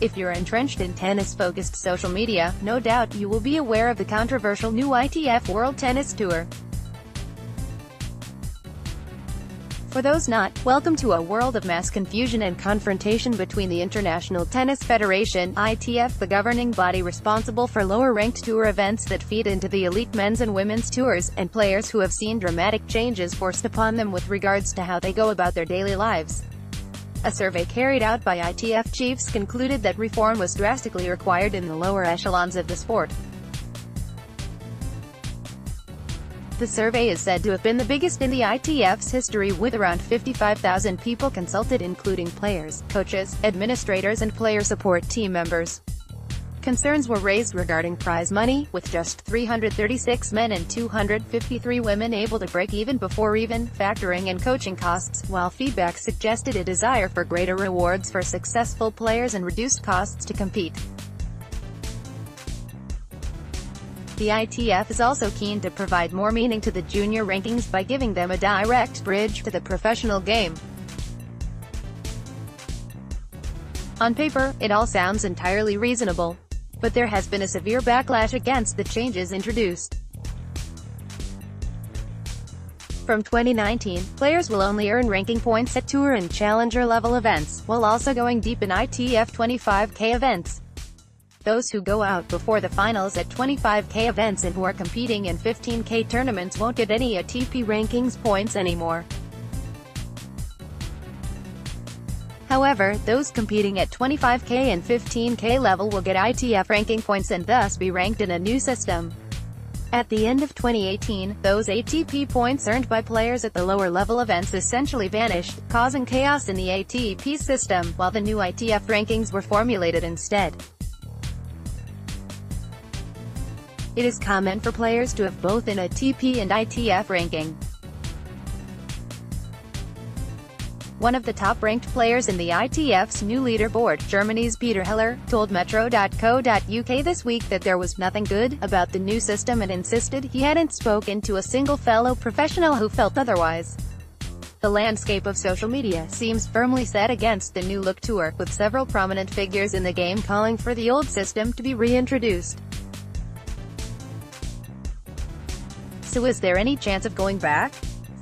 If you're entrenched in tennis-focused social media, no doubt you will be aware of the controversial new ITF World Tennis Tour. For those not, welcome to a world of mass confusion and confrontation between the International Tennis Federation, ITF, the governing body responsible for lower-ranked tour events that feed into the elite men's and women's tours, and players who have seen dramatic changes forced upon them with regards to how they go about their daily lives. A survey carried out by ITF chiefs concluded that reform was drastically required in the lower echelons of the sport. The survey is said to have been the biggest in the ITF's history, with around 55,000 people consulted, including players, coaches, administrators and player support team members. Concerns were raised regarding prize money, with just 336 men and 253 women able to break even before even factoring in coaching costs, while feedback suggested a desire for greater rewards for successful players and reduced costs to compete. The ITF is also keen to provide more meaning to the junior rankings by giving them a direct bridge to the professional game. On paper, it all sounds entirely reasonable. But there has been a severe backlash against the changes introduced. From 2019, players will only earn ranking points at Tour and Challenger level events, while also going deep in ITF 25K events. Those who go out before the finals at 25K events and who are competing in 15K tournaments won't get any ATP rankings points anymore. However, those competing at 25K and 15K level will get ITF ranking points and thus be ranked in a new system. At the end of 2018, those ATP points earned by players at the lower level events essentially vanished, causing chaos in the ATP system, while the new ITF rankings were formulated instead. It is common for players to have both an ATP and ITF ranking. One of the top-ranked players in the ITF's new leaderboard, Germany's Peter Heller, told Metro.co.uk this week that there was nothing good about the new system and insisted he hadn't spoken to a single fellow professional who felt otherwise. The landscape of social media seems firmly set against the new look tour, with several prominent figures in the game calling for the old system to be reintroduced. So is there any chance of going back?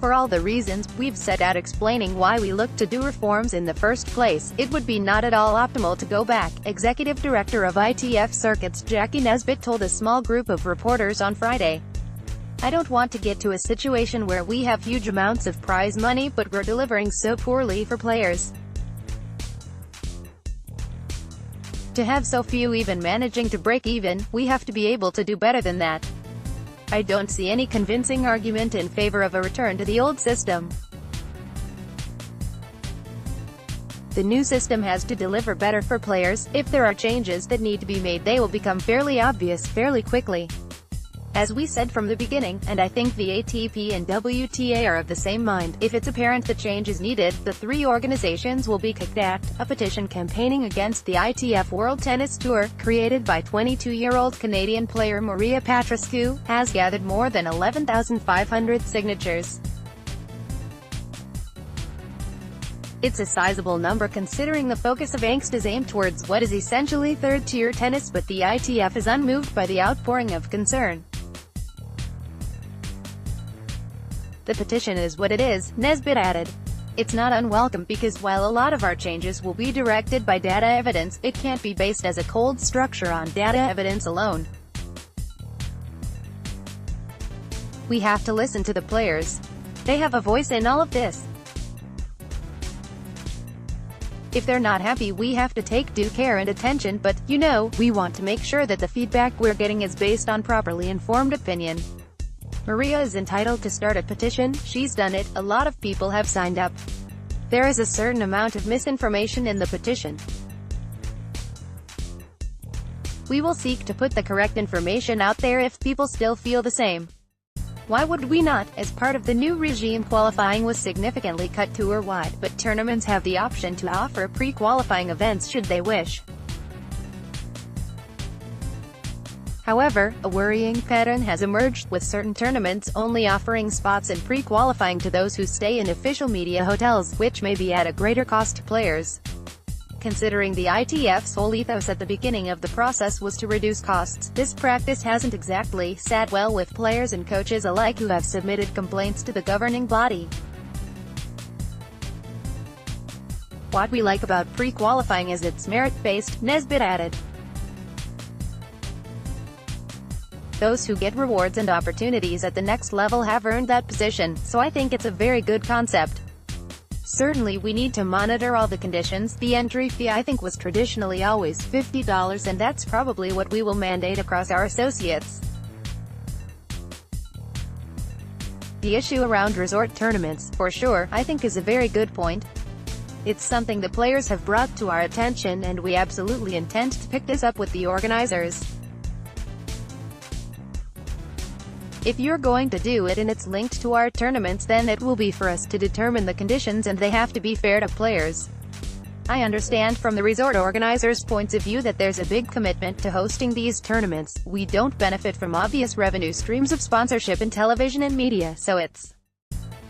For all the reasons we've set out explaining why we look to do reforms in the first place, it would be not at all optimal to go back, Executive Director of ITF Circuits Jackie Nesbitt told a small group of reporters on Friday. I don't want to get to a situation where we have huge amounts of prize money but we're delivering so poorly for players. To have so few even managing to break even, we have to be able to do better than that. I don't see any convincing argument in favor of a return to the old system. The new system has to deliver better for players. If there are changes that need to be made, they will become fairly obvious fairly quickly. As we said from the beginning, and I think the ATP and WTA are of the same mind, if it's apparent that change is needed, the three organizations will be kicked out. A petition campaigning against the ITF World Tennis Tour, created by 22-year-old Canadian player Maria Petrescu, has gathered more than 11,500 signatures. It's a sizable number considering the focus of angst is aimed towards what is essentially third-tier tennis, but the ITF is unmoved by the outpouring of concern. The petition is what it is, Nesbitt added. It's not unwelcome because while a lot of our changes will be directed by data evidence, it can't be based as a cold structure on data evidence alone. We have to listen to the players. They have a voice in all of this. If they're not happy, we have to take due care and attention, but, you know, we want to make sure that the feedback we're getting is based on properly informed opinion. Maria is entitled to start a petition. She's done it. A lot of people have signed up. There is a certain amount of misinformation in the petition. We will seek to put the correct information out there if people still feel the same. Why would we not? As part of the new regime, qualifying was significantly cut tour-wide, but tournaments have the option to offer pre-qualifying events should they wish. However, a worrying pattern has emerged, with certain tournaments only offering spots in pre-qualifying to those who stay in official media hotels, which may be at a greater cost to players. Considering the ITF's whole ethos at the beginning of the process was to reduce costs, this practice hasn't exactly sat well with players and coaches alike who have submitted complaints to the governing body. What we like about pre-qualifying is it's merit-based, Nesbitt added. Those who get rewards and opportunities at the next level have earned that position, so I think it's a very good concept. Certainly we need to monitor all the conditions. The entry fee I think was traditionally always $50, and that's probably what we will mandate across our associates. The issue around resort tournaments, for sure, I think is a very good point. It's something the players have brought to our attention, and we absolutely intend to pick this up with the organizers. If you're going to do it and it's linked to our tournaments, then it will be for us to determine the conditions, and they have to be fair to players. I understand from the resort organizers' points of view that there's a big commitment to hosting these tournaments. We don't benefit from obvious revenue streams of sponsorship in television and media, so it's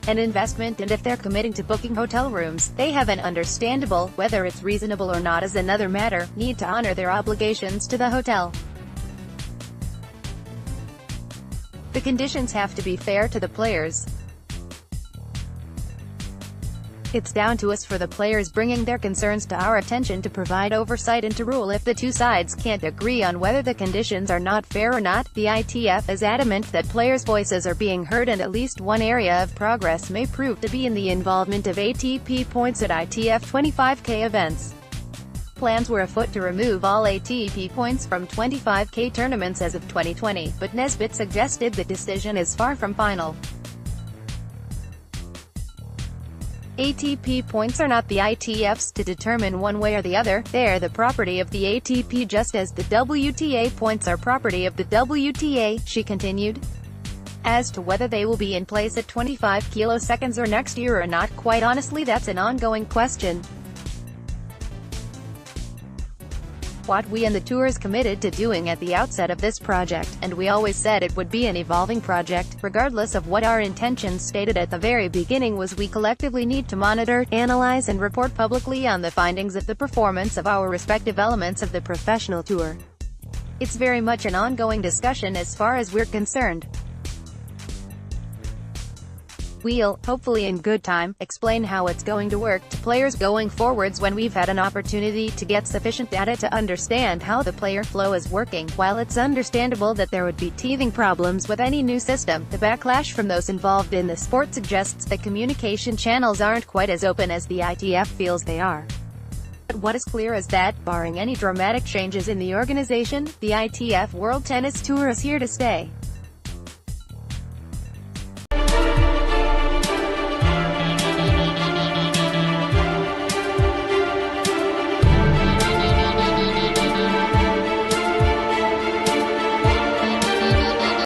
an investment, and if they're committing to booking hotel rooms, they have an understandable, whether it's reasonable or not is another matter, need to honor their obligations to the hotel. The conditions have to be fair to the players. It's down to us, for the players bringing their concerns to our attention, to provide oversight and to rule if the two sides can't agree on whether the conditions are not fair or not. The ITF is adamant that players' voices are being heard, and at least one area of progress may prove to be in the involvement of ATP points at ITF 25K events. Plans were afoot to remove all ATP points from 25K tournaments as of 2020, but Nesbitt suggested the decision is far from final. ATP points are not the ITF's to determine one way or the other, they're the property of the ATP, just as the WTA points are property of the WTA, she continued. As to whether they will be in place at 25 kiloseconds or next year or not, quite honestly that's an ongoing question. What we and the tour is committed to doing at the outset of this project, and we always said it would be an evolving project, regardless of what our intentions stated at the very beginning, was we collectively need to monitor, analyze and report publicly on the findings of the performance of our respective elements of the professional tour. It's very much an ongoing discussion as far as we're concerned. We'll, hopefully in good time, explain how it's going to work to players going forwards when we've had an opportunity to get sufficient data to understand how the player flow is working. While it's understandable that there would be teething problems with any new system, the backlash from those involved in the sport suggests that communication channels aren't quite as open as the ITF feels they are. But what is clear is that, barring any dramatic changes in the organization, the ITF World Tennis Tour is here to stay.